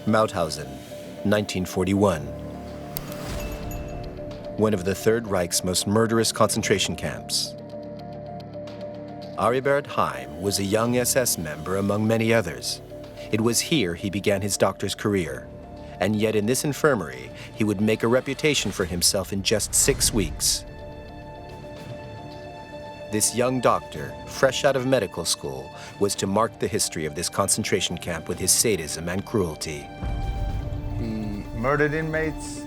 Mauthausen, 1941. One of the Third Reich's most murderous concentration camps. Aribert Heim was a young SS member among many others. It was here he began his doctor's career. And yet in this infirmary, he would make a reputation for himself in just 6 weeks. This young doctor, fresh out of medical school, was to mark the history of this concentration camp with his sadism and cruelty. He murdered inmates,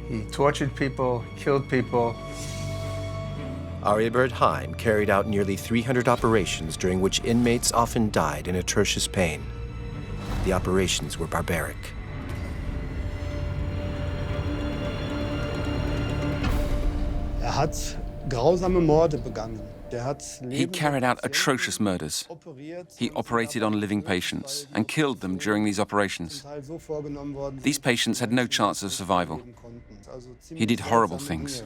he tortured people, killed people. Aribert Heim carried out nearly 300 operations during which inmates often died in atrocious pain. The operations were barbaric. He carried out atrocious murders. He operated on living patients and killed them during these operations. These patients had no chance of survival. He did horrible things.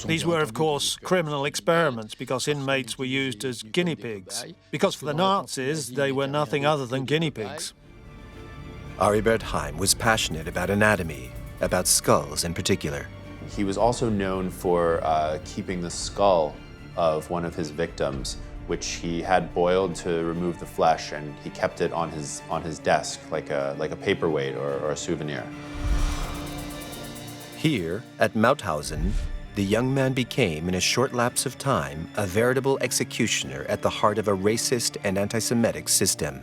These were, of course, criminal experiments because inmates were used as guinea pigs. Because for the Nazis, they were nothing other than guinea pigs. Aribert Heim was passionate about anatomy, about skulls in particular. He was also known for keeping the skull of one of his victims, which he had boiled to remove the flesh, and he kept it on his desk like a paperweight or a souvenir. Here, at Mauthausen, the young man became, in a short lapse of time, a veritable executioner at the heart of a racist and anti-Semitic system.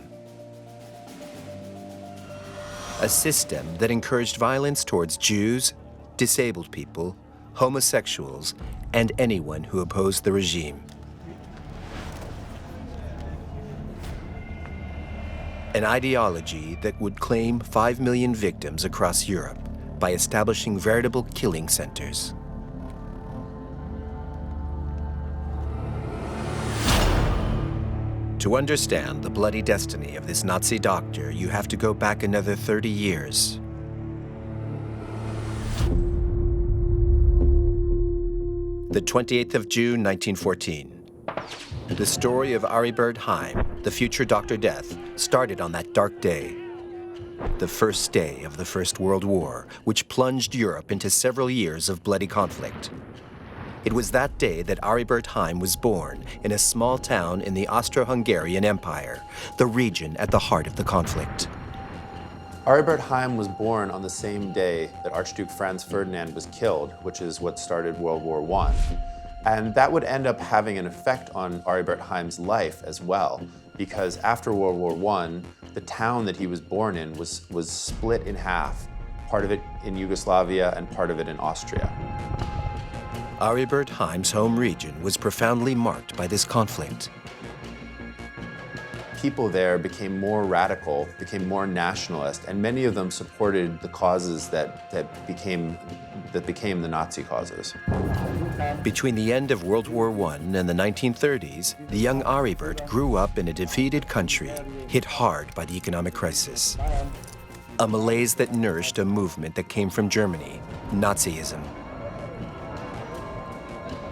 A system that encouraged violence towards Jews, disabled people, homosexuals, and anyone who opposed the regime. An ideology that would claim 5 million victims across Europe by establishing veritable killing centers. To understand the bloody destiny of this Nazi doctor, you have to go back another 30 years. The 28th of June, 1914. The story of Aribert Heim, the future Dr. Death, started on that dark day. The first day of the First World War, which plunged Europe into several years of bloody conflict. It was that day that Aribert Heim was born in a small town in the Austro-Hungarian Empire, the region at the heart of the conflict. Aribert Heim was born on the same day that Archduke Franz Ferdinand was killed, which is what started World War I. And that would end up having an effect on Aribert Heim's life as well, because after World War I, the town that he was born in was split in half, part of it in Yugoslavia and part of it in Austria. Aribert Heim's home region was profoundly marked by this conflict. People there became more radical, became more nationalist, and many of them supported the causes that became the Nazi causes. Between the end of World War I and the 1930s, the young Aribert grew up in a defeated country, hit hard by the economic crisis. A malaise that nourished a movement that came from Germany, Nazism.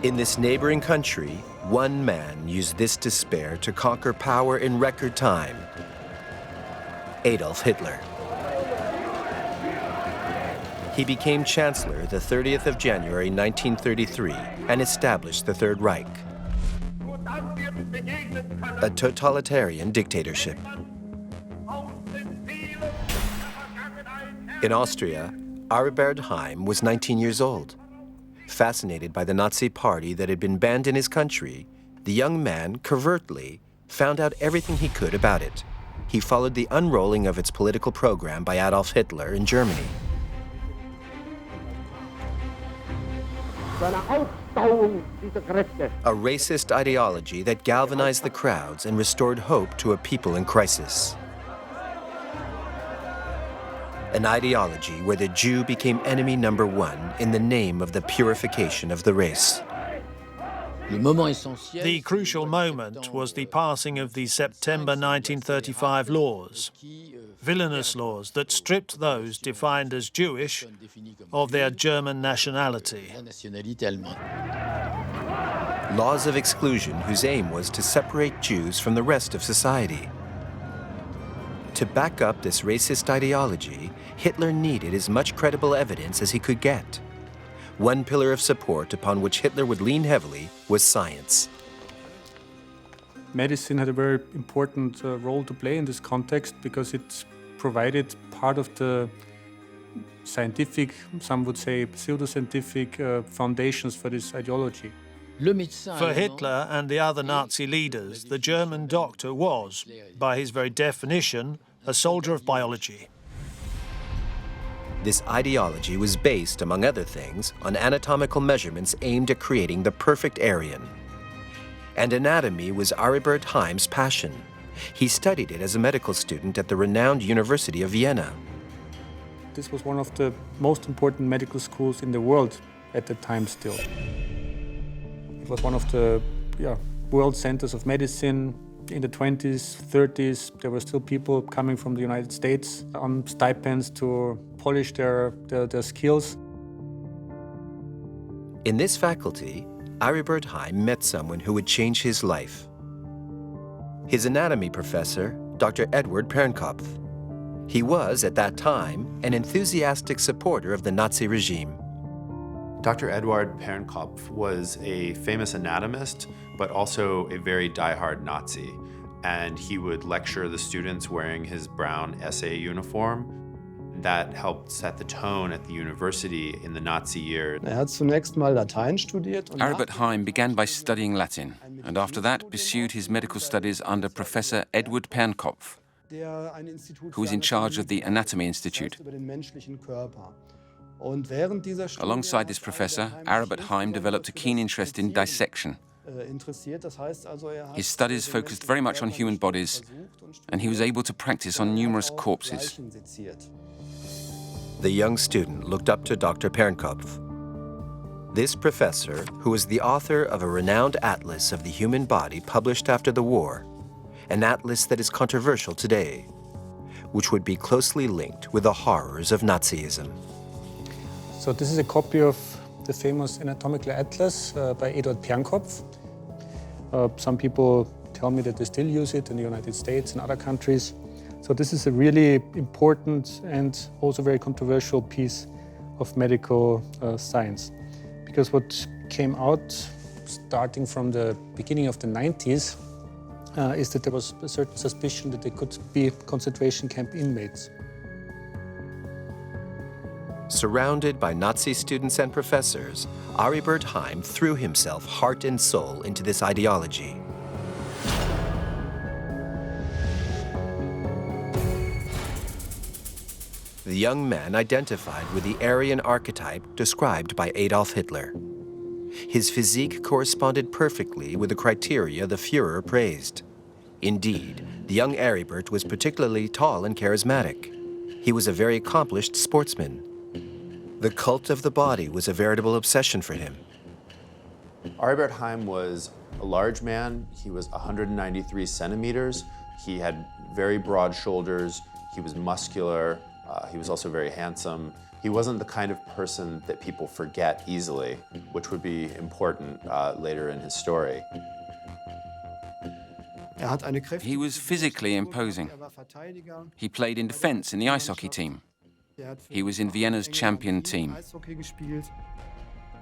In this neighboring country, one man used this despair to conquer power in record time: Adolf Hitler. He became Chancellor the 30th of January 1933 and established the Third Reich, a totalitarian dictatorship. In Austria, Aribert Heim was 19 years old. Fascinated by the Nazi party that had been banned in his country, the young man covertly found out everything he could about it. He followed the unrolling of its political program by Adolf Hitler in Germany. A racist ideology that galvanized the crowds and restored hope to a people in crisis. An ideology where the Jew became enemy number one in the name of the purification of the race. The crucial moment was the passing of the September 1935 laws, villainous laws that stripped those defined as Jewish of their German nationality. Laws of exclusion whose aim was to separate Jews from the rest of society. To back up this racist ideology, Hitler needed as much credible evidence as he could get. One pillar of support upon which Hitler would lean heavily was science. Medicine had a very important role to play in this context because it provided part of the scientific, some would say pseudoscientific foundations for this ideology. For Hitler and the other Nazi leaders, the German doctor was, by his very definition, a soldier of biology. This ideology was based, among other things, on anatomical measurements aimed at creating the perfect Aryan. And anatomy was Aribert Heim's passion. He studied it as a medical student at the renowned University of Vienna. This was one of the most important medical schools in the world at the time still. It was one of the world centers of medicine. In the 20s, 30s, there were still people coming from the United States on stipends to polish their skills. In this faculty, Aribert Heim met someone who would change his life. His anatomy professor, Dr. Edward Pernkopf. He was, at that time, an enthusiastic supporter of the Nazi regime. Dr. Eduard Pernkopf was a famous anatomist, but also a very diehard Nazi. And he would lecture the students wearing his brown SA uniform. That helped set the tone at the university in the Nazi years. Aribert Heim began by studying Latin, and after that pursued his medical studies under Professor Edward Pernkopf, who was in charge of the Anatomy Institute. Alongside this professor, Aribert Heim developed a keen interest in dissection. His studies focused very much on human bodies, and he was able to practice on numerous corpses. The young student looked up to Dr. Pernkopf. This professor, who was the author of a renowned atlas of the human body published after the war, an atlas that is controversial today, which would be closely linked with the horrors of Nazism. So this is a copy of the famous anatomical atlas by Eduard Pernkopf. Some people tell me that they still use it in the United States and other countries. So this is a really important and also very controversial piece of medical science. Because what came out, starting from the beginning of the 90s, is that there was a certain suspicion that they could be concentration camp inmates. Surrounded by Nazi students and professors, Aribert Heim threw himself heart and soul into this ideology. The young man identified with the Aryan archetype described by Adolf Hitler. His physique corresponded perfectly with the criteria the Führer praised. Indeed, the young Aribert was particularly tall and charismatic. He was a very accomplished sportsman. The cult of the body was a veritable obsession for him. Aribert Heim was a large man. He was 193 centimeters. He had very broad shoulders. He was muscular. He was also very handsome. He wasn't the kind of person that people forget easily, which would be important later in his story. He was physically imposing. He played in defense in the ice hockey team. He was in Vienna's champion team.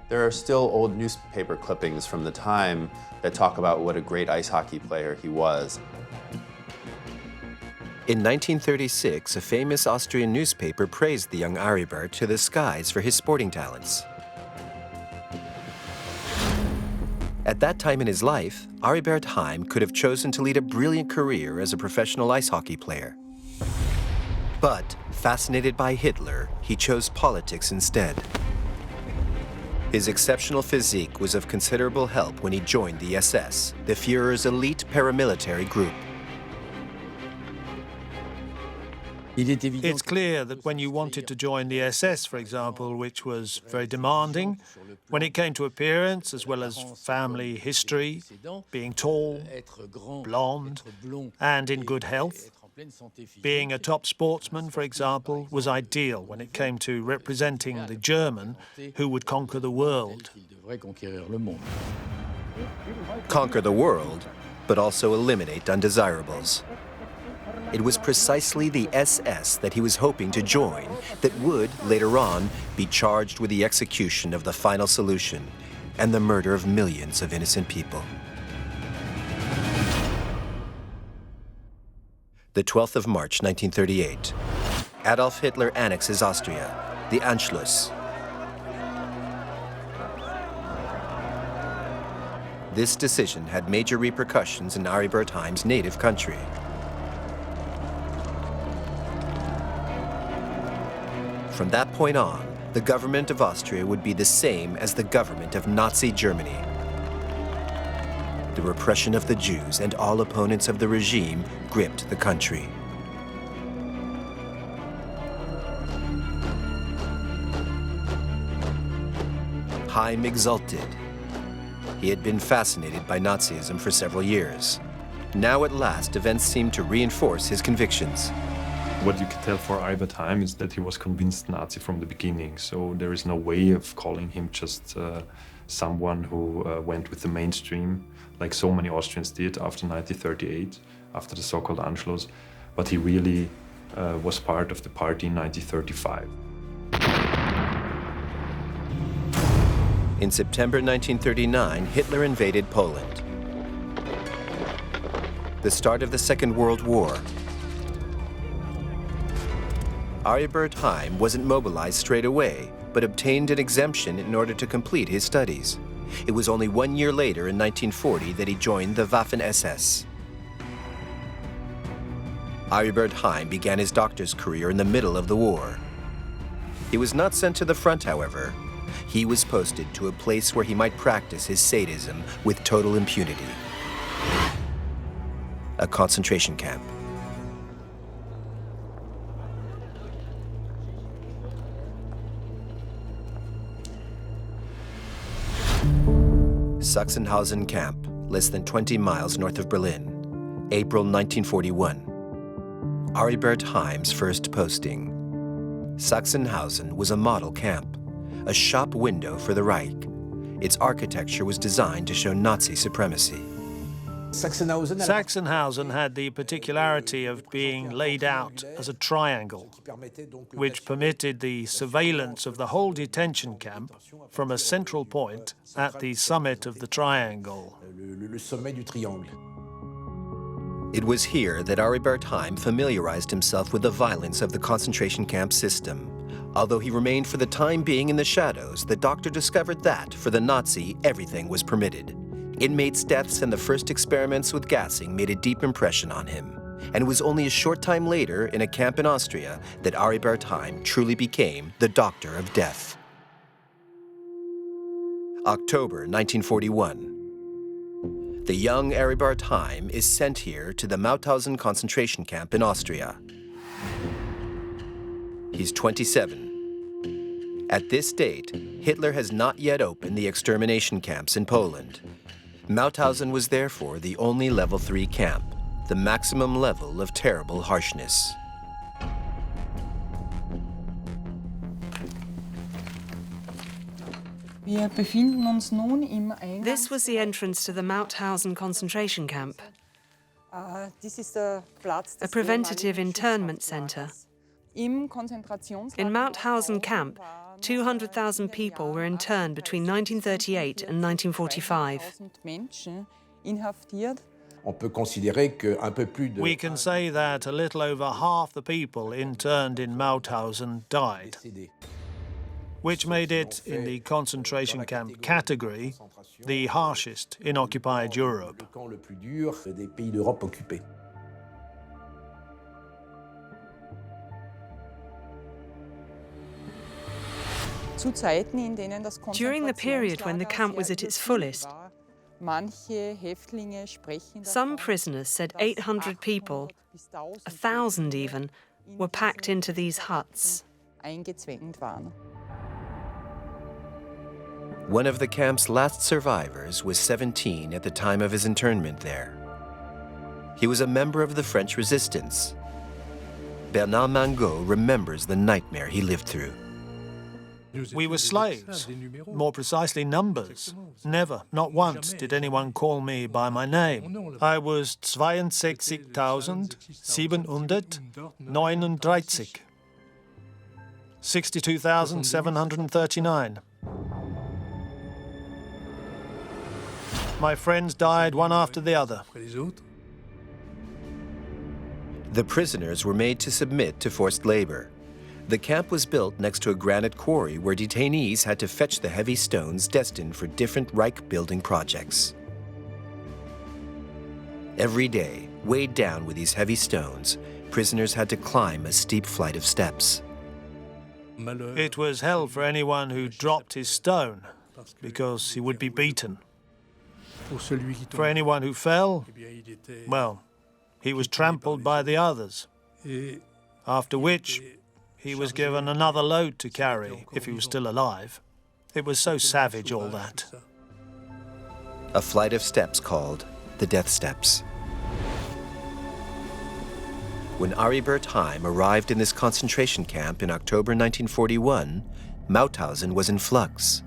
There are still old newspaper clippings from the time that talk about what a great ice hockey player he was. In 1936, a famous Austrian newspaper praised the young Aribert to the skies for his sporting talents. At that time in his life, Aribert Heim could have chosen to lead a brilliant career as a professional ice hockey player. But, fascinated by Hitler, he chose politics instead. His exceptional physique was of considerable help when he joined the SS, the Führer's elite paramilitary group. It's clear that when you wanted to join the SS, for example, which was very demanding, when it came to appearance as well as family history, being tall, blonde, and in good health, being a top sportsman, for example, was ideal when it came to representing the German who would conquer the world. Conquer the world, but also eliminate undesirables. It was precisely the SS that he was hoping to join that would, later on, be charged with the execution of the final solution and the murder of millions of innocent people. The 12th of March, 1938. Adolf Hitler annexes Austria, the Anschluss. This decision had major repercussions in Aribert Heim's native country. From that point on, the government of Austria would be the same as the government of Nazi Germany. The repression of the Jews and all opponents of the regime gripped the country. Heim exulted. He had been fascinated by Nazism for several years. Now at last, events seemed to reinforce his convictions. What you can tell for Aribert Heim is that he was convinced Nazi from the beginning, so there is no way of calling him just someone who went with the mainstream, like so many Austrians did after 1938, after the so-called Anschluss, but he really was part of the party in 1935. In September 1939, Hitler invaded Poland. The start of the Second World War. Aribert Heim wasn't mobilized straight away, but obtained an exemption in order to complete his studies. It was only 1 year later, in 1940, that he joined the Waffen-SS. Aribert Heim began his doctor's career in the middle of the war. He was not sent to the front, however. He was posted to a place where he might practice his sadism with total impunity. A concentration camp. Sachsenhausen camp, less than 20 miles north of Berlin, April 1941. Aribert Heim's first posting. Sachsenhausen was a model camp, a shop window for the Reich. Its architecture was designed to show Nazi supremacy. Sachsenhausen had the particularity of being laid out as a triangle, which permitted the surveillance of the whole detention camp from a central point at the summit of the triangle. It was here that Aribert Heim familiarized himself with the violence of the concentration camp system. Although he remained for the time being in the shadows, the doctor discovered that, for the Nazi, everything was permitted. Inmates' deaths and the first experiments with gassing made a deep impression on him. And it was only a short time later, in a camp in Austria, that Aribert Heim truly became the Doctor of Death. October 1941. The young Aribert Heim is sent here to the Mauthausen concentration camp in Austria. He's 27. At this date, Hitler has not yet opened the extermination camps in Poland. Mauthausen was therefore the only level 3 camp, the maximum level of terrible harshness. This was the entrance to the Mauthausen concentration camp, a preventative internment center. In Mauthausen camp, 200,000 people were interned between 1938 and 1945. We can say that a little over half the people interned in Mauthausen died, which made it, in the concentration camp category, the harshest in occupied Europe. During the period when the camp was at its fullest, some prisoners said 800 people, 1,000 even, were packed into these huts. One of the camp's last survivors was 17 at the time of his internment there. He was a member of the French resistance. Bernard Mangot remembers the nightmare he lived through. We were slaves, more precisely numbers. Never, not once, did anyone call me by my name. I was 62.739. 62,739. My friends died one after the other. The prisoners were made to submit to forced labor. The camp was built next to a granite quarry where detainees had to fetch the heavy stones destined for different Reich building projects. Every day, weighed down with these heavy stones, prisoners had to climb a steep flight of steps. It was hell for anyone who dropped his stone, because he would be beaten. For anyone who fell, well, he was trampled by the others, after which he was given another load to carry if he was still alive. It was so savage, all that. A flight of steps called the Death Steps. When Aribert Heim arrived in this concentration camp in October 1941, Mauthausen was in flux.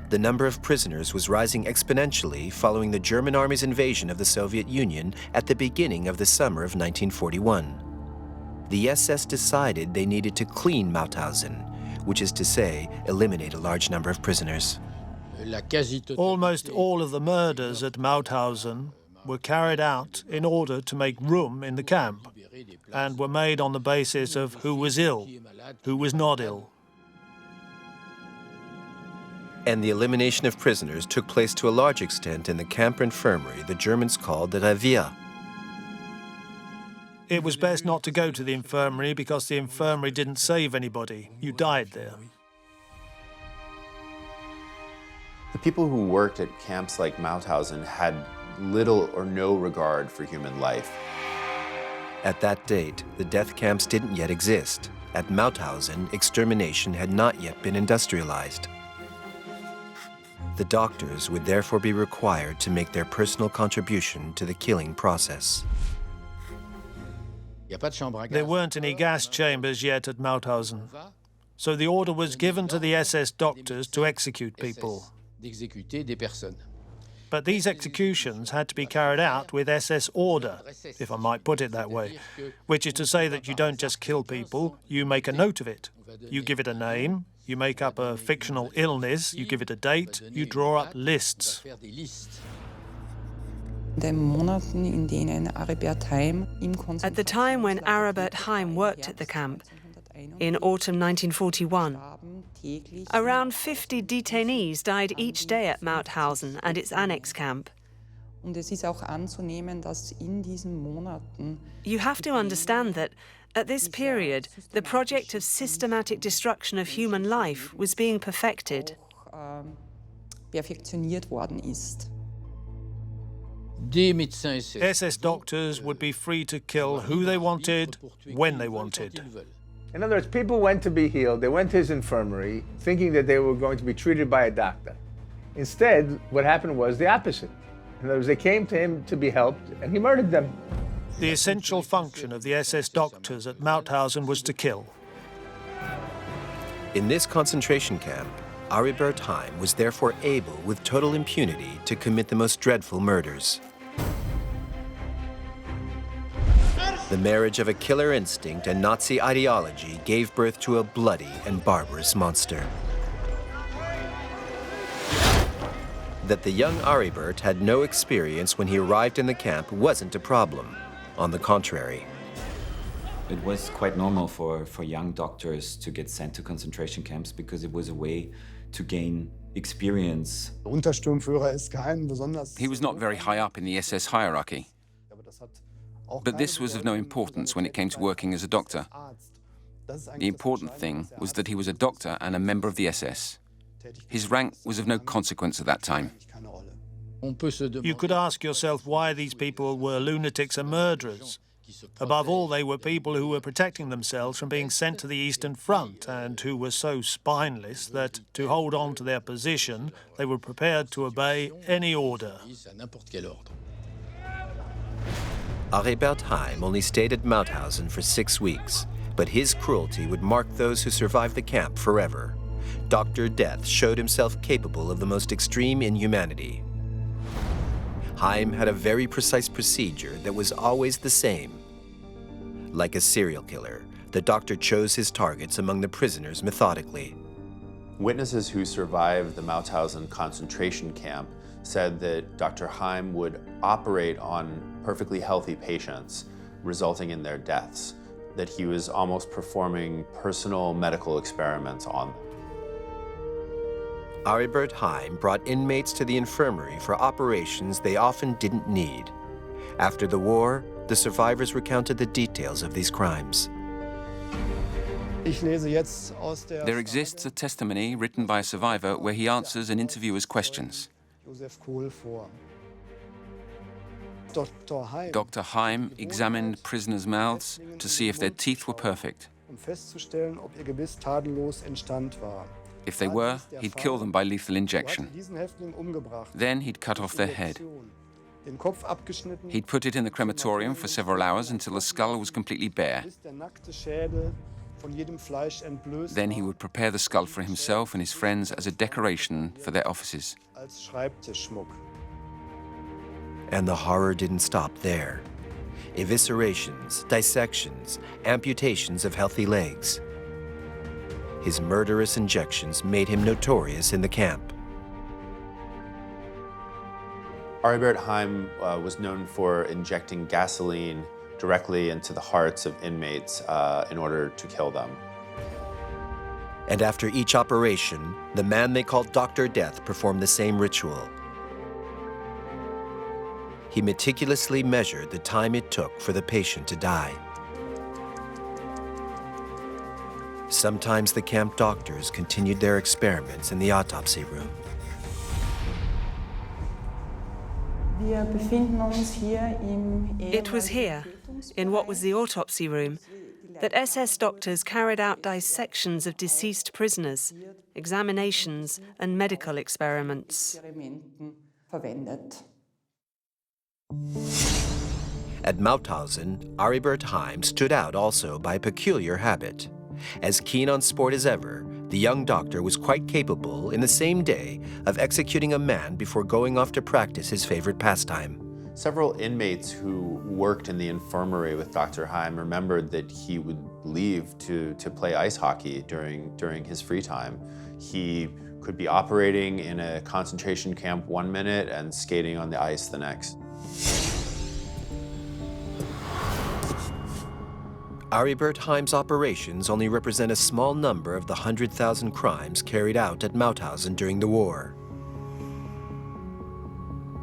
The number of prisoners was rising exponentially following the German army's invasion of the Soviet Union at the beginning of the summer of 1941. The SS decided they needed to clean Mauthausen, which is to say, eliminate a large number of prisoners. Almost all of the murders at Mauthausen were carried out in order to make room in the camp, and were made on the basis of who was ill, who was not ill. And the elimination of prisoners took place to a large extent in the camp infirmary the Germans called the Revier. It was best not to go to the infirmary because the infirmary didn't save anybody. You died there. The people who worked at camps like Mauthausen had little or no regard for human life. At that date, the death camps didn't yet exist. At Mauthausen, extermination had not yet been industrialized. The doctors would therefore be required to make their personal contribution to the killing process. There weren't any gas chambers yet at Mauthausen, so the order was given to the SS doctors to execute people. But these executions had to be carried out with SS order, if I might put it that way, which is to say that you don't just kill people, you make a note of it. You give it a name, you make up a fictional illness, you give it a date, you draw up lists. At the time when Aribert Heim worked at the camp, in autumn 1941, around 50 detainees died each day at Mauthausen and its annex camp. You have to understand that, at this period, the project of systematic destruction of human life was being perfected. SS doctors would be free to kill who they wanted, when they wanted. In other words, people went to be healed. They went to his infirmary thinking that they were going to be treated by a doctor. Instead, what happened was the opposite. In other words, they came to him to be helped, and he murdered them. The essential function of the SS doctors at Mauthausen was to kill. In this concentration camp, Aribert Heim was therefore able, with total impunity, to commit the most dreadful murders. The marriage of a killer instinct and Nazi ideology gave birth to a bloody and barbarous monster. That the young Aribert had no experience when he arrived in the camp wasn't a problem. On the contrary. It was quite normal for young doctors to get sent to concentration camps because it was a way to gain experience. He was not very high up in the SS hierarchy. But this was of no importance when it came to working as a doctor. The important thing was that he was a doctor and a member of the SS. His rank was of no consequence at that time. You could ask yourself why these people were lunatics and murderers. Above all, they were people who were protecting themselves from being sent to the Eastern Front and who were so spineless that, to hold on to their position, they were prepared to obey any order. Aribert Heim only stayed at Mauthausen for 6 weeks, but his cruelty would mark those who survived the camp forever. Dr. Death showed himself capable of the most extreme inhumanity. Heim had a very precise procedure that was always the same. Like a serial killer, the doctor chose his targets among the prisoners methodically. Witnesses who survived the Mauthausen concentration camp said that Dr. Heim would operate on perfectly healthy patients, resulting in their deaths, that he was almost performing personal medical experiments on them. Aribert Heim brought inmates to the infirmary for operations they often didn't need. After the war, the survivors recounted the details of these crimes. There exists a testimony written by a survivor where he answers an interviewer's questions. Dr. Heim examined prisoners' mouths to see if their teeth were perfect. If they were, he'd kill them by lethal injection. Then he'd cut off their head. He'd put it in the crematorium for several hours until the skull was completely bare. Then he would prepare the skull for himself and his friends as a decoration for their offices. And the horror didn't stop there. Eviscerations, dissections, amputations of healthy legs. His murderous injections made him notorious in the camp. Aribert Heim was known for injecting gasoline directly into the hearts of inmates in order to kill them. And after each operation, the man they called Dr. Death performed the same ritual. He meticulously measured the time it took for the patient to die. Sometimes the camp doctors continued their experiments in the autopsy room. It was here, in what was the autopsy room, that SS doctors carried out dissections of deceased prisoners, examinations and medical experiments. At Mauthausen, Aribert Heim stood out also by a peculiar habit. As keen on sport as ever, the young doctor was quite capable, in the same day, of executing a man before going off to practice his favorite pastime. Several inmates who worked in the infirmary with Dr. Heim remembered that he would leave to play ice hockey during his free time. He could be operating in a concentration camp one minute and skating on the ice the next. Aribert Heim's operations only represent a small number of the 100,000 crimes carried out at Mauthausen during the war.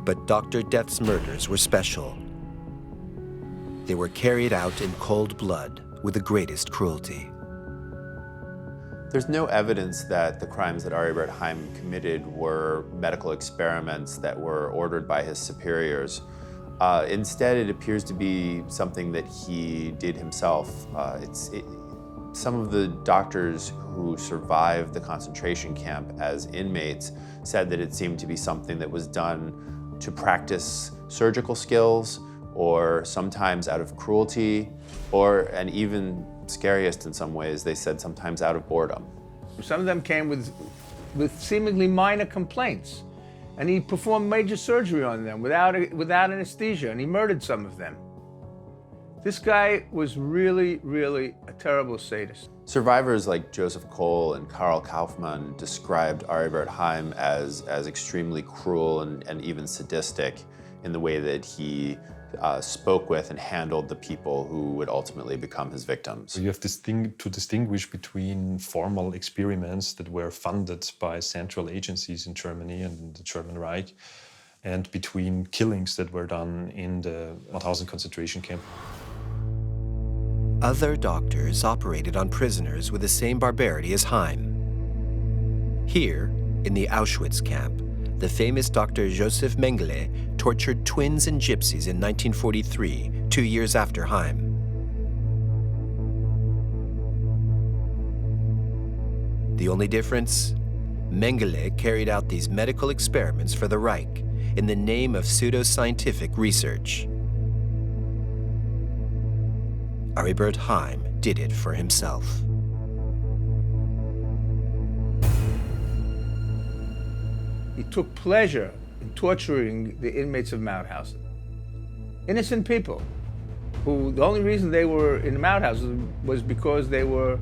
But Dr. Death's murders were special. They were carried out in cold blood with the greatest cruelty. There's no evidence that the crimes that Aribert Heim committed were medical experiments that were ordered by his superiors. Instead, it appears to be something that he did himself. Some of the doctors who survived the concentration camp as inmates said that it seemed to be something that was done to practice surgical skills, or sometimes out of cruelty, and even scariest in some ways, they said sometimes out of boredom. Some of them came with seemingly minor complaints. And he performed major surgery on them without anesthesia, and he murdered some of them. This guy was really, really a terrible sadist. Survivors like Joseph Kohl and Karl Kaufmann described Aribert Heim as extremely cruel and even sadistic in the way that he spoke with and handled the people who would ultimately become his victims. You have to distinguish between formal experiments that were funded by central agencies in Germany and the German Reich, and between killings that were done in the Mauthausen concentration camp. Other doctors operated on prisoners with the same barbarity as Heim. Here, in the Auschwitz camp, the famous Dr. Joseph Mengele tortured twins and gypsies in 1943, 2 years after Heim. The only difference? Mengele carried out these medical experiments for the Reich in the name of pseudoscientific research. Aribert Heim did it for himself. He took pleasure in torturing the inmates of Mauthausen. Innocent people who the only reason they were in Mauthausen was because they were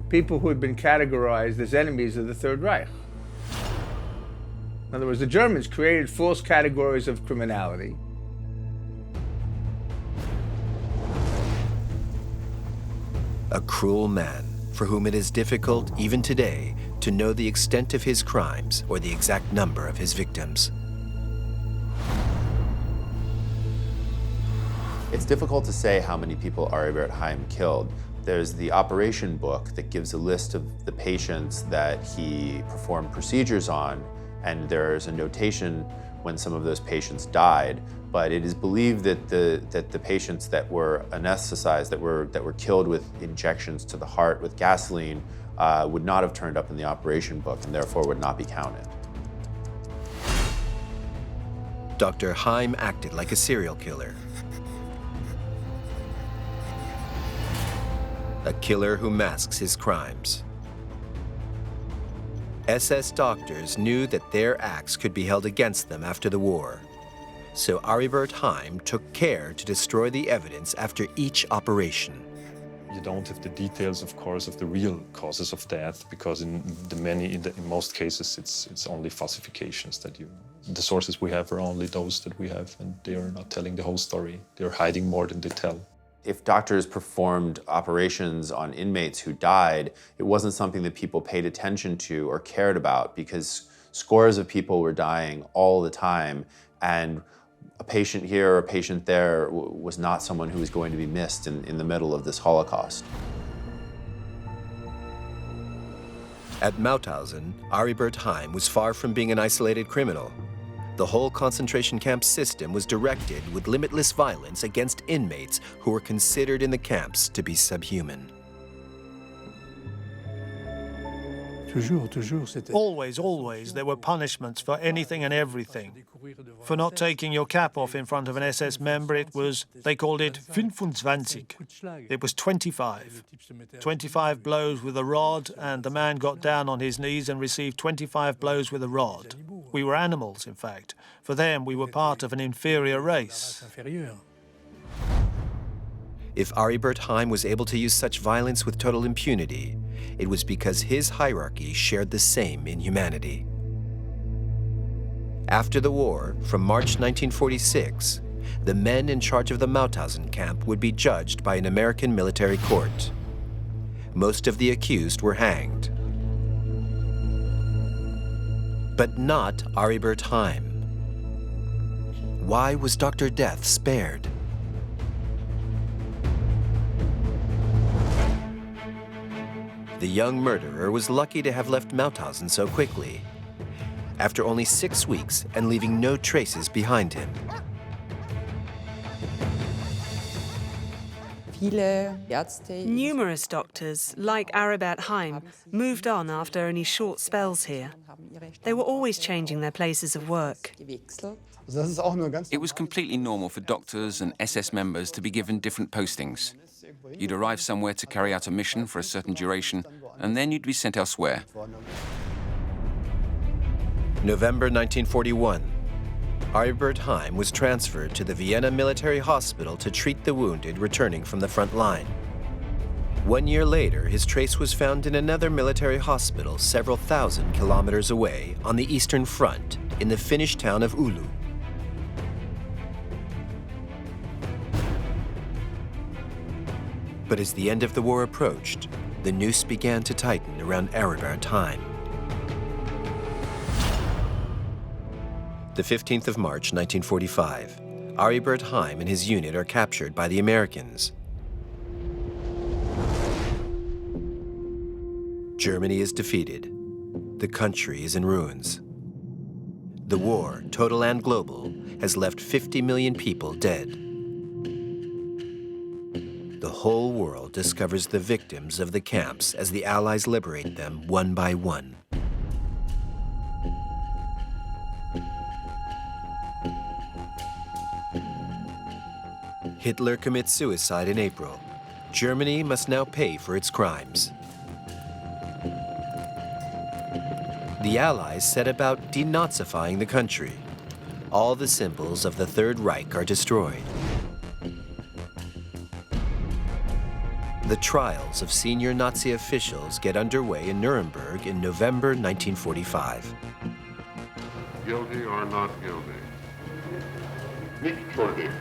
people who had been categorized as enemies of the Third Reich. In other words, the Germans created false categories of criminality. A cruel man for whom it is difficult, even today, to know the extent of his crimes or the exact number of his victims. It's difficult to say how many people Aribert Heim killed. There's the operation book that gives a list of the patients that he performed procedures on, and there's a notation when some of those patients died. But it is believed that the patients that were anesthetized, that were killed with injections to the heart with gasoline, would not have turned up in the operation book and therefore would not be counted. Dr. Heim acted like a serial killer. A killer who masks his crimes. SS doctors knew that their acts could be held against them after the war. So Aribert Heim took care to destroy the evidence after each operation. You don't have the details, of course, of the real causes of death, because in most cases it's only falsifications that the sources we have are only those that we have, and they are not telling the whole story. They're hiding more than they tell. If doctors performed operations on inmates who died, it wasn't something that people paid attention to or cared about, because scores of people were dying all the time, and a patient here or a patient there was not someone who was going to be missed in the middle of this Holocaust. At Mauthausen, Aribert Heim was far from being an isolated criminal. The whole concentration camp system was directed with limitless violence against inmates who were considered in the camps to be subhuman. Always, there were punishments for anything and everything. For not taking your cap off in front of an SS member, they called it 25. It was 25. 25 blows with a rod, and the man got down on his knees and received 25 blows with a rod. We were animals, in fact. For them, we were part of an inferior race. If Aribert Heim was able to use such violence with total impunity, it was because his hierarchy shared the same inhumanity. After the war, from March 1946, the men in charge of the Mauthausen camp would be judged by an American military court. Most of the accused were hanged. But not Aribert Heim. Why was Dr. Death spared? The young murderer was lucky to have left Mauthausen so quickly, after only 6 weeks and leaving no traces behind him. Numerous doctors, like Aribert Heim, moved on after only short spells here. They were always changing their places of work. It was completely normal for doctors and SS members to be given different postings. You'd arrive somewhere to carry out a mission for a certain duration, and then you'd be sent elsewhere. November 1941. Aribert Heim was transferred to the Vienna Military Hospital to treat the wounded returning from the front line. 1 year later, his trace was found in another military hospital several thousand kilometers away on the Eastern Front in the Finnish town of Oulu. But as the end of the war approached, the noose began to tighten around Aribert Heim. The 15th of March, 1945, Aribert Heim and his unit are captured by the Americans. Germany is defeated. The country is in ruins. The war, total and global, has left 50 million people dead. The whole world discovers the victims of the camps as the Allies liberate them one by one. Hitler commits suicide in April. Germany must now pay for its crimes. The the Allies set about denazifying the country. All the symbols of the Third Reich are destroyed. The trials of senior Nazi officials get underway in Nuremberg in November 1945. Guilty or not guilty? Nicht schuldig.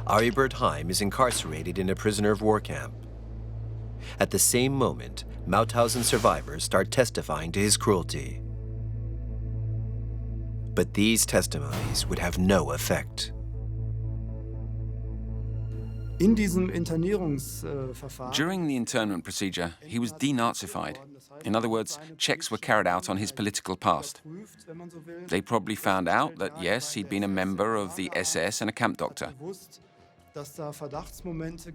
Aribert Heim is incarcerated in a prisoner of war camp. At the same moment, Mauthausen survivors start testifying to his cruelty. But these testimonies would have no effect. During the internment procedure, he was denazified. In other words, checks were carried out on his political past. They probably found out that, yes, he'd been a member of the SS and a camp doctor.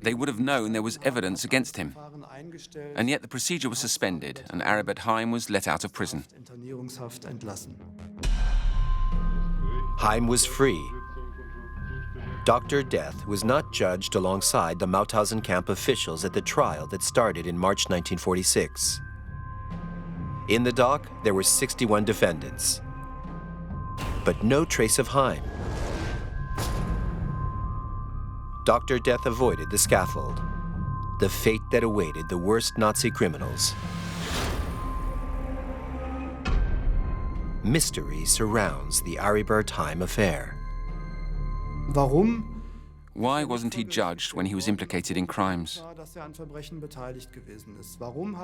They would have known there was evidence against him. And yet the procedure was suspended and Aribert Heim was let out of prison. Heim was free. Dr. Death was not judged alongside the Mauthausen camp officials at the trial that started in March 1946. In the dock, there were 61 defendants, but no trace of Heim. Dr. Death avoided the scaffold, the fate that awaited the worst Nazi criminals. Mystery surrounds the Aribert Heim affair. Why wasn't he judged when he was implicated in crimes?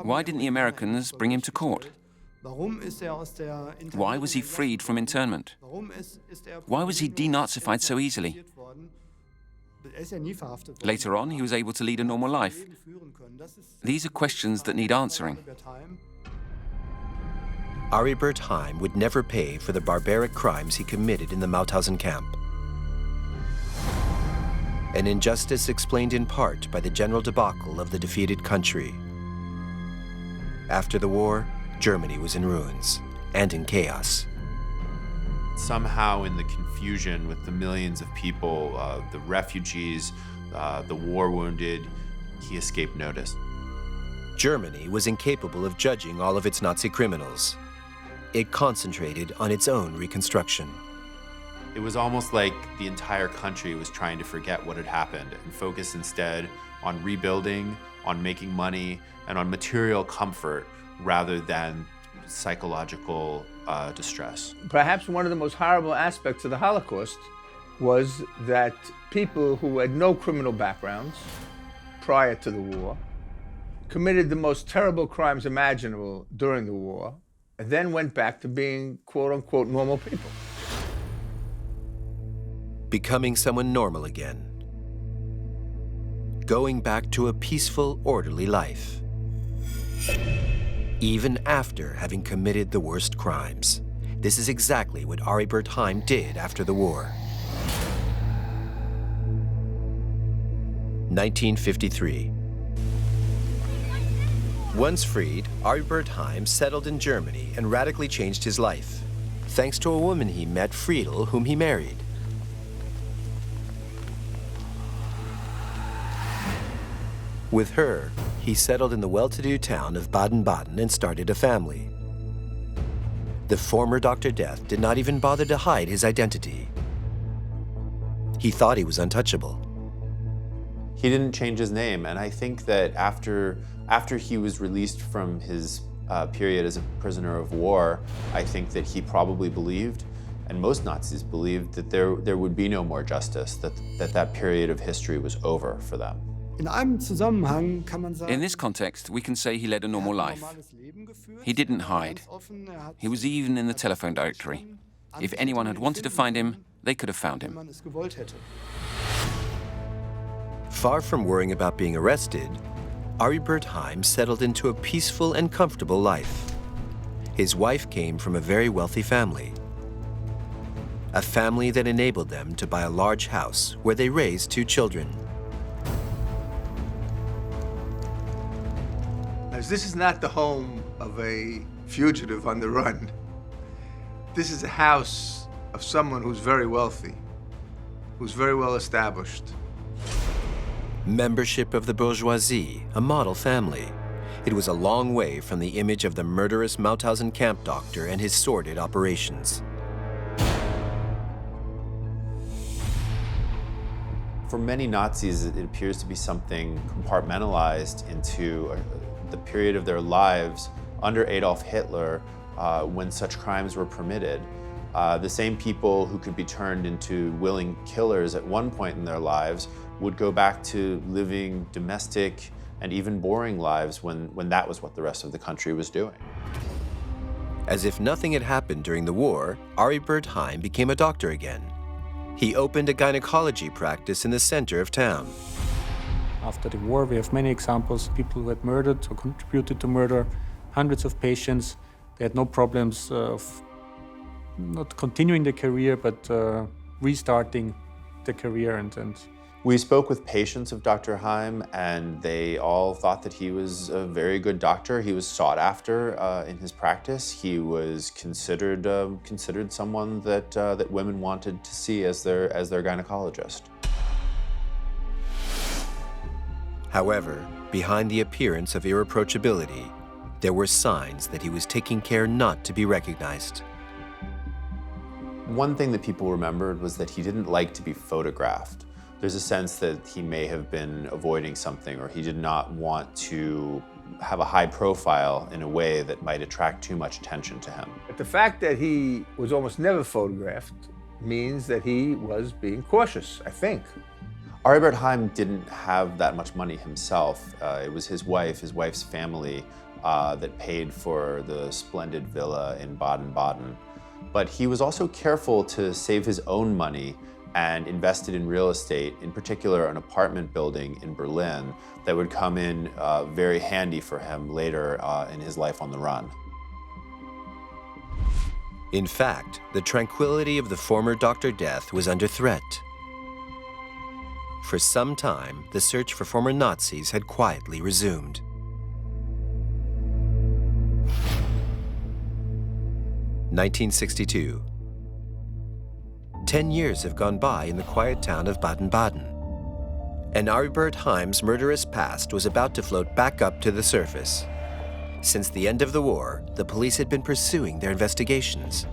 Why didn't the Americans bring him to court? Why was he freed from internment? Why was he denazified so easily? Later on, he was able to lead a normal life. These are questions that need answering. Aribert Heim would never pay for the barbaric crimes he committed in the Mauthausen camp. An injustice explained in part by the general debacle of the defeated country. After the war, Germany was in ruins and in chaos. Somehow in the confusion with the millions of people, the refugees, the war wounded, he escaped notice. Germany was incapable of judging all of its Nazi criminals. It concentrated on its own reconstruction. It was almost like the entire country was trying to forget what had happened and focus instead on rebuilding, on making money, and on material comfort rather than psychological distress. Perhaps one of the most horrible aspects of the Holocaust was that people who had no criminal backgrounds prior to the war committed the most terrible crimes imaginable during the war and then went back to being quote-unquote normal people. Becoming someone normal again. Going back to a peaceful, orderly life. Even after having committed the worst crimes. This is exactly what Aribert Heim did after the war. 1953. Once freed, Aribert Heim settled in Germany and radically changed his life, thanks to a woman he met, Friedel, whom he married. With her, he settled in the well-to-do town of Baden-Baden and started a family. The former Dr. Death did not even bother to hide his identity. He thought he was untouchable. He didn't change his name, and I think that after he was released from his period as a prisoner of war, I think that he probably believed, and most Nazis believed, that there would be no more justice, that period of history was over for them. In this context, we can say he led a normal life. He didn't hide. He was even in the telephone directory. If anyone had wanted to find him, they could have found him. Far from worrying about being arrested, Aribert Heim settled into a peaceful and comfortable life. His wife came from a very wealthy family. A family that enabled them to buy a large house where they raised 2 children. As this is not the home of a fugitive on the run. This is a house of someone who's very wealthy, who's very well established. Membership of the bourgeoisie, a model family. It was a long way from the image of the murderous Mauthausen camp doctor and his sordid operations. For many Nazis, it appears to be something compartmentalized into the period of their lives under Adolf Hitler when such crimes were permitted. The same people who could be turned into willing killers at one point in their lives would go back to living domestic and even boring lives when that was what the rest of the country was doing. As if nothing had happened during the war, Aribert Heim became a doctor again. He opened a gynecology practice in the center of town. After the war, we have many examples, people who had murdered or contributed to murder, hundreds of patients. They had no problems of not continuing the career, but restarting the career. And We spoke with patients of Dr. Heim, and they all thought that he was a very good doctor. He was sought after in his practice. He was considered someone that women wanted to see as their gynecologist. However, behind the appearance of irreproachability, there were signs that he was taking care not to be recognized. One thing that people remembered was that he didn't like to be photographed. There's a sense that he may have been avoiding something, or he did not want to have a high profile in a way that might attract too much attention to him. But the fact that he was almost never photographed means that he was being cautious, I think. Aribert Heim didn't have that much money himself. It was his wife's family that paid for the splendid villa in Baden-Baden. But he was also careful to save his own money and invested in real estate, in particular an apartment building in Berlin that would come in very handy for him later in his life on the run. In fact, the tranquility of the former Dr. Death was under threat. For some time, the search for former Nazis had quietly resumed. (1962). 10 years have gone by in the quiet town of Baden-Baden, and Aribert Heim's murderous past was about to float back up to the surface. Since the end of the war, the police had been pursuing their investigations.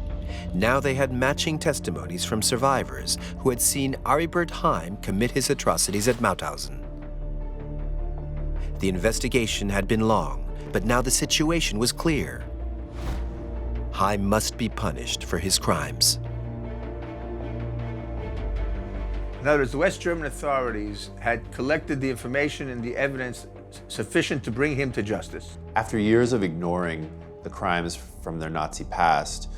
Now they had matching testimonies from survivors who had seen Aribert Heim commit his atrocities at Mauthausen. The investigation had been long, but now the situation was clear. Heim must be punished for his crimes. In other words, the West German authorities had collected the information and the evidence sufficient to bring him to justice. After years of ignoring the crimes from their Nazi past,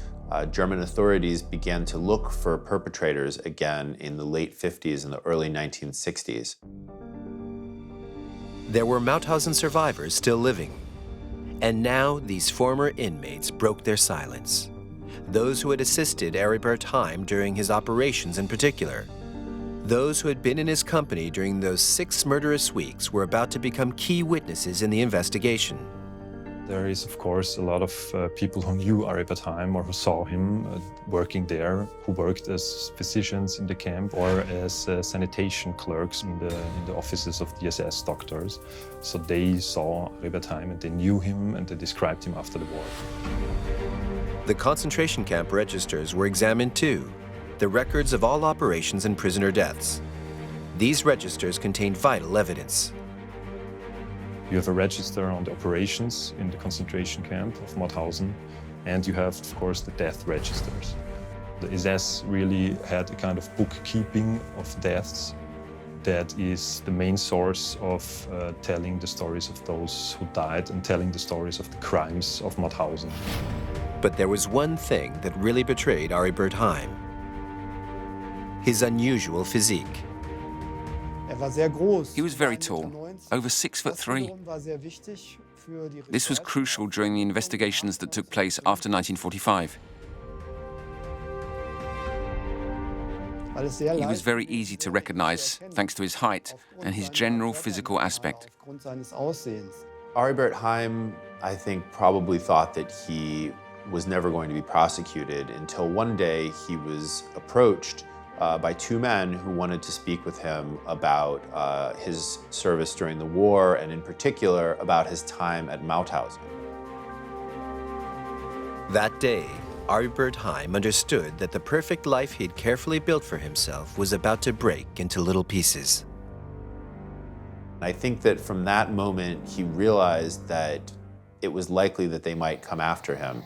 German authorities began to look for perpetrators again in the late 50s and the early 1960s. There were Mauthausen survivors still living. And now these former inmates broke their silence. Those who had assisted Aribert Heim during his operations in particular. Those who had been in his company during those 6 murderous weeks were about to become key witnesses in the investigation. There is, of course, a lot of people who knew Aribert Heim or who saw him working there, who worked as physicians in the camp or as sanitation clerks in the offices of the SS doctors. So they saw Aribert Heim and they knew him and they described him after the war. The concentration camp registers were examined too, the records of all operations and prisoner deaths. These registers contained vital evidence. You have a register on the operations in the concentration camp of Mauthausen, and you have, of course, the death registers. The SS really had a kind of bookkeeping of deaths that is the main source of telling the stories of those who died and telling the stories of the crimes of Mauthausen. But there was one thing that really betrayed Aribert Heim: his unusual physique. He was very tall, over 6'3". This was crucial during the investigations that took place after 1945. He was very easy to recognize thanks to his height and his general physical aspect. Aribert Heim, I think, probably thought that he was never going to be prosecuted until one day he was approached by two men who wanted to speak with him about his service during the war, and in particular about his time at Mauthausen. That day, Aribert Heim understood that the perfect life he'd carefully built for himself was about to break into little pieces. I think that from that moment, he realized that it was likely that they might come after him.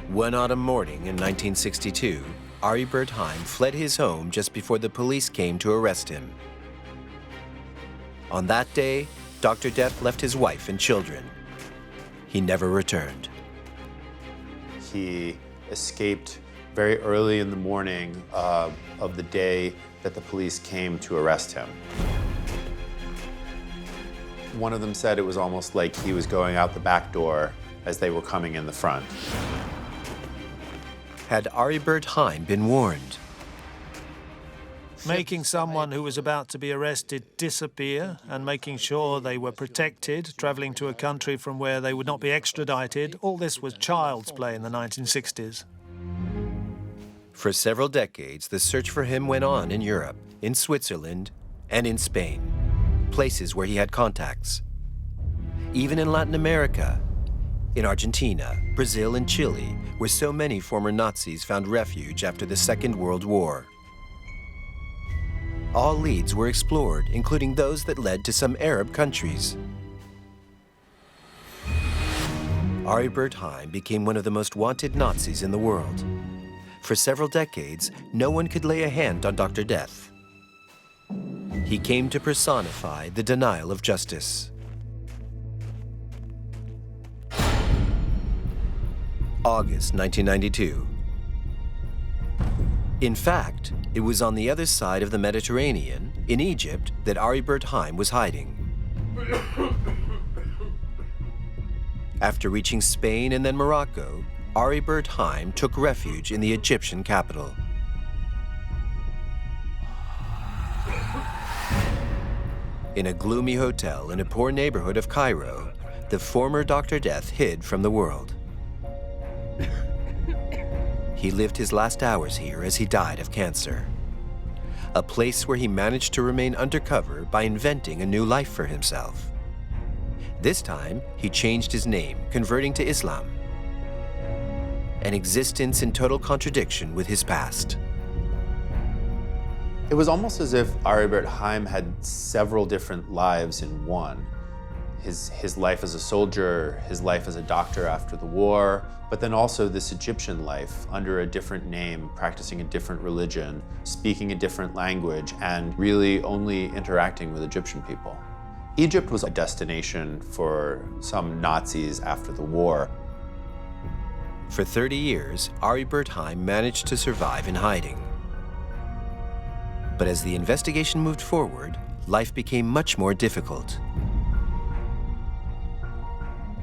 One autumn morning in 1962, Aribert Heim fled his home just before the police came to arrest him. On that day, Dr. Death left his wife and children. He never returned. He escaped very early in the morning of the day that the police came to arrest him. One of them said it was almost like he was going out the back door as they were coming in the front. Had Aribert Heim been warned? Making someone who was about to be arrested disappear and making sure they were protected, travelling to a country from where they would not be extradited, all this was child's play in the 1960s. For several decades, the search for him went on in Europe, in Switzerland, and in Spain, places where he had contacts. Even in Latin America, in Argentina, Brazil, and Chile, where so many former Nazis found refuge after the Second World War. All leads were explored, including those that led to some Arab countries. Aribert Heim became one of the most wanted Nazis in the world. For several decades, no one could lay a hand on Dr. Death. He came to personify the denial of justice. August 1992. In fact, it was on the other side of the Mediterranean, in Egypt, that Aribert Heim was hiding. After reaching Spain and then Morocco, Aribert Heim took refuge in the Egyptian capital. In a gloomy hotel in a poor neighborhood of Cairo, the former Dr. Death hid from the world. He lived his last hours here as he died of cancer. A place where he managed to remain undercover by inventing a new life for himself. This time, he changed his name, converting to Islam. An existence in total contradiction with his past. It was almost as if Aribert Heim had several different lives in one. His life as a soldier, his life as a doctor after the war, but then also this Egyptian life under a different name, practicing a different religion, speaking a different language, and really only interacting with Egyptian people. Egypt was a destination for some Nazis after the war. For 30 years, Aribert Heim managed to survive in hiding. But as the investigation moved forward, life became much more difficult.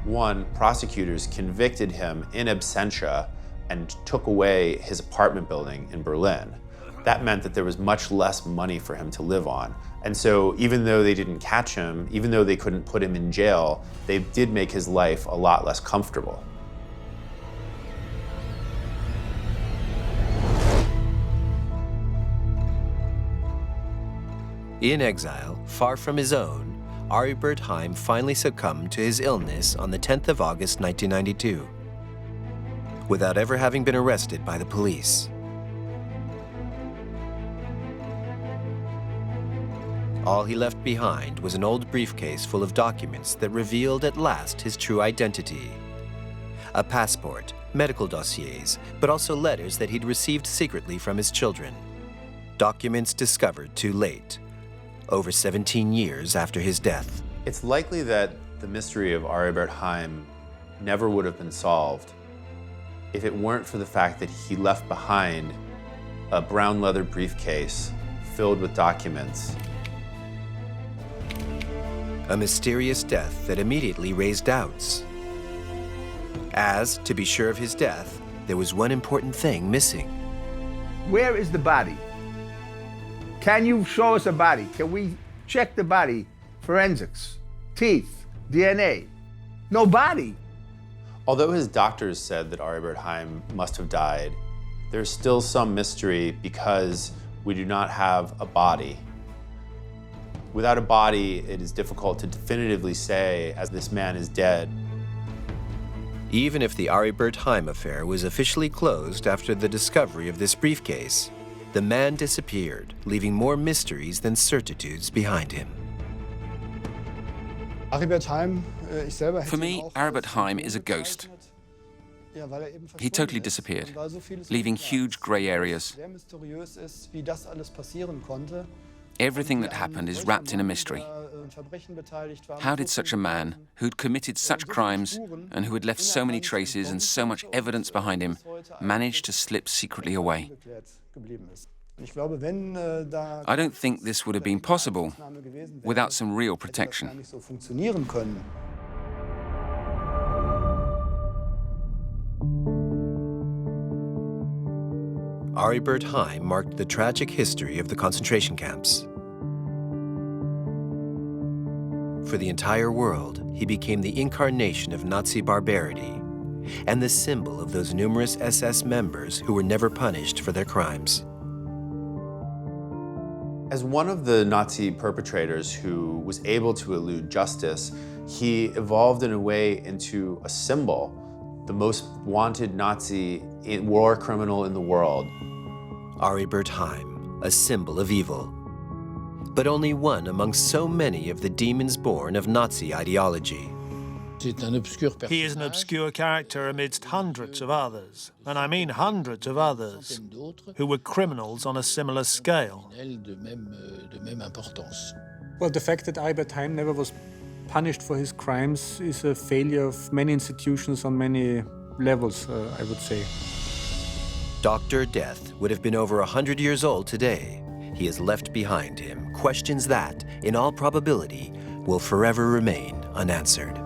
One, prosecutors convicted him in absentia and took away his apartment building in Berlin. That meant that there was much less money for him to live on. And so even though they didn't catch him, even though they couldn't put him in jail, they did make his life a lot less comfortable. In exile, far from his own, Aribert Heim finally succumbed to his illness on the 10th of August 1992, without ever having been arrested by the police. All he left behind was an old briefcase full of documents that revealed at last his true identity. A passport, medical dossiers, but also letters that he'd received secretly from his children. Documents discovered too late, over 17 years after his death. It's likely that the mystery of Aribert Heim never would have been solved if it weren't for the fact that he left behind a brown leather briefcase filled with documents. A mysterious death that immediately raised doubts. As, to be sure of his death, there was one important thing missing. Where is the body? Can you show us a body? Can we check the body? Forensics, teeth, DNA. No body. Although his doctors said that Aribert Heim must have died, there's still some mystery because we do not have a body. Without a body, it is difficult to definitively say, as this man is dead. Even if the Aribert Heim affair was officially closed after the discovery of this briefcase, the man disappeared, leaving more mysteries than certitudes behind him. For me, Aribert Heim is a ghost. He totally disappeared, leaving huge grey areas. Everything that happened is wrapped in a mystery. How did such a man, who'd committed such crimes and who had left so many traces and so much evidence behind him, manage to slip secretly away? I don't think this would have been possible without some real protection. Aribert Heim marked the tragic history of the concentration camps. For the entire world, he became the incarnation of Nazi barbarity and the symbol of those numerous SS members who were never punished for their crimes. As one of the Nazi perpetrators who was able to elude justice, he evolved in a way into a symbol, the most wanted Nazi war criminal in the world. Aribert Heim, a symbol of evil, but only one among so many of the demons born of Nazi ideology. He is an obscure character amidst hundreds of others, and I mean hundreds of others, who were criminals on a similar scale. Well, the fact that Aribert Heim never was punished for his crimes is a failure of many institutions on many levels, I would say. Dr. Death would have been over 100 years old today. He has left behind him questions that, in all probability, will forever remain unanswered.